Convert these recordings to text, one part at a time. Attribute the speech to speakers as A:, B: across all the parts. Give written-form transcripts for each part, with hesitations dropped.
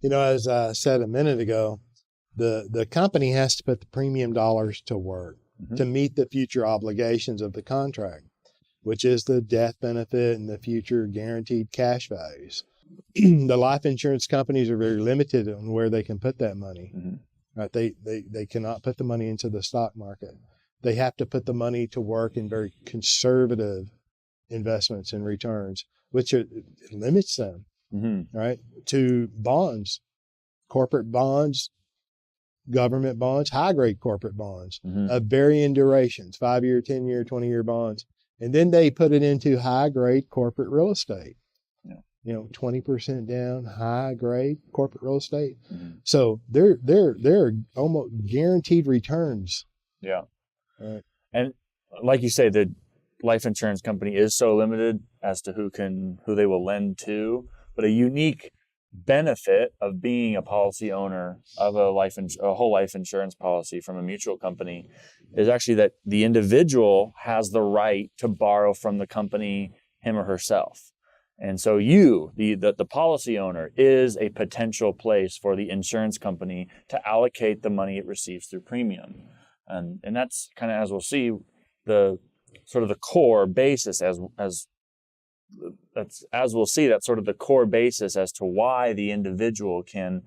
A: As I said a minute ago, the company has to put the premium dollars to work to meet the future obligations of the contract, which is the death benefit and the future guaranteed cash values. The life insurance companies are very limited on where they can put that money. Right? They cannot put the money into the stock market. They have to put the money to work in very conservative investments and returns, which limits them, right, to bonds, corporate bonds, government bonds, high-grade corporate bonds of varying durations, 5-year, 10-year, 20-year bonds. And then they put it into high-grade corporate real estate. 20% down, high-grade corporate real estate. So they're almost guaranteed returns.
B: Yeah.
A: Right.
B: And like you say, the life insurance company is so limited as to who they will lend to, but a unique benefit of being a policy owner of a whole life insurance policy from a mutual company is actually that the individual has the right to borrow from the company, him or herself. And so the policy owner, is a potential place for the insurance company to allocate the money it receives through premium. And that's kind of, as we'll see, the sort of the core basis as we'll see, that's sort of the core basis as to why the individual can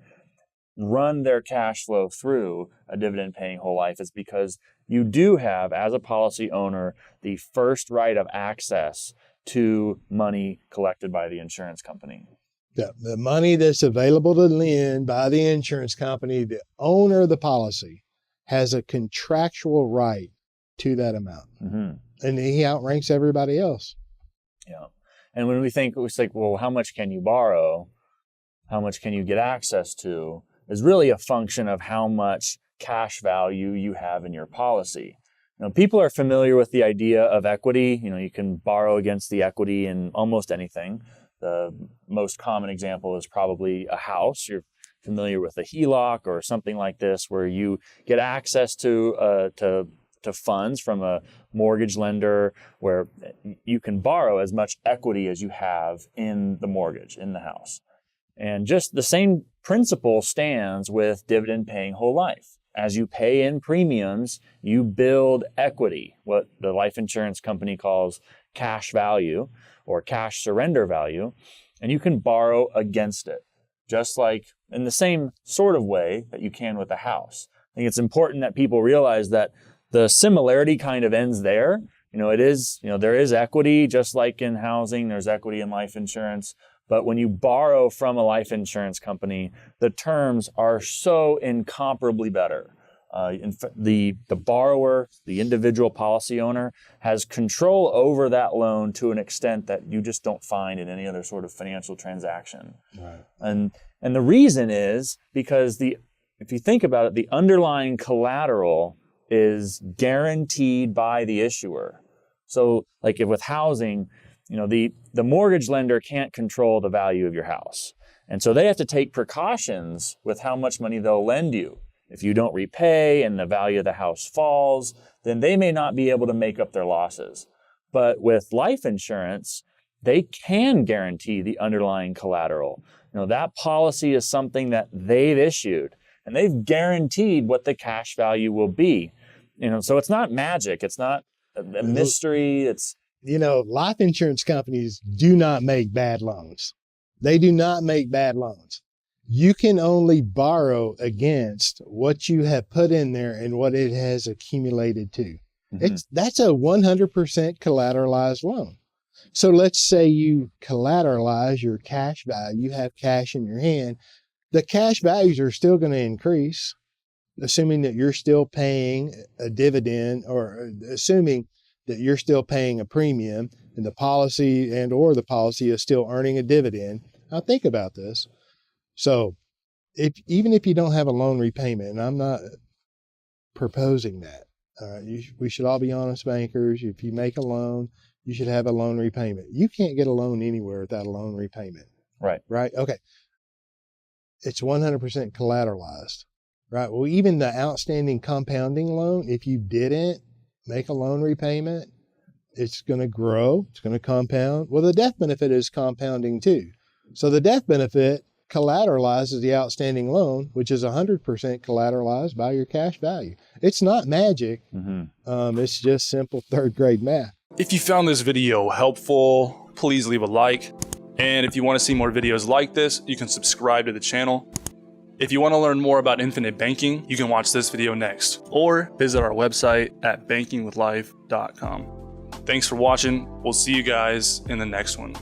B: run their cash flow through a dividend-paying whole life. Is because you do have, as a policy owner, the first right of access to money collected by the insurance company.
A: Yeah, the money that's available to lend by the insurance company, the owner of the policy has a contractual right to that amount. And he outranks everybody else.
B: Yeah. And when we think, well, how much can you borrow? How much can you get access to? Is really a function of how much cash value you have in your policy. People are familiar with the idea of equity. You can borrow against the equity in almost anything. The most common example is probably a house. You're familiar with a HELOC or something like this, where you get access to funds from a mortgage lender, where you can borrow as much equity as you have in the mortgage, in the house. And just the same principle stands with dividend-paying whole life. As you pay in premiums, you build equity, what the life insurance company calls cash value or cash surrender value, and you can borrow against it, just like in the same sort of way that you can with a house. I think it's important that people realize that the similarity kind of ends there. There is equity, just like in housing, there's equity in life insurance. But when you borrow from a life insurance company, the terms are so incomparably better. The borrower, the individual policy owner, has control over that loan to an extent that you just don't find in any other sort of financial transaction.
A: Right.
B: And the reason is because if you think about it, the underlying collateral is guaranteed by the issuer. So like if with housing, the mortgage lender can't control the value of your house. And so they have to take precautions with how much money they'll lend you. If you don't repay and the value of the house falls, then they may not be able to make up their losses. But with life insurance, they can guarantee the underlying collateral. That policy is something that they've issued, and they've guaranteed what the cash value will be. So it's not magic. It's not a mystery.
A: Life insurance companies do not make bad loans. They do not make bad loans. You can only borrow against what you have put in there and what it has accumulated to. That's a 100% collateralized loan. So let's say you collateralize your cash value. You have cash in your hand. The cash values are still going to increase, assuming that you're still paying a dividend, or assuming that you're still paying a premium and the policy is still earning a dividend. Now think about this. So even if you don't have a loan repayment, and I'm not proposing that, we should all be honest bankers. If you make a loan, you should have a loan repayment. You can't get a loan anywhere without a loan repayment.
B: Right.
A: Right? Okay. It's 100% collateralized. Right? Well, even the outstanding compounding loan, if you didn't make a loan repayment, it's going to grow. It's going to compound. Well, the death benefit is compounding too. So the death benefit collateralizes the outstanding loan, which is 100% collateralized by your cash value. It's not magic. It's just simple third grade math.
C: If you found this video helpful, please leave a like. And if you want to see more videos like this, you can subscribe to the channel. If you want to learn more about infinite banking, you can watch this video next, or visit our website at bankingwithlife.com. Thanks for watching. We'll see you guys in the next one.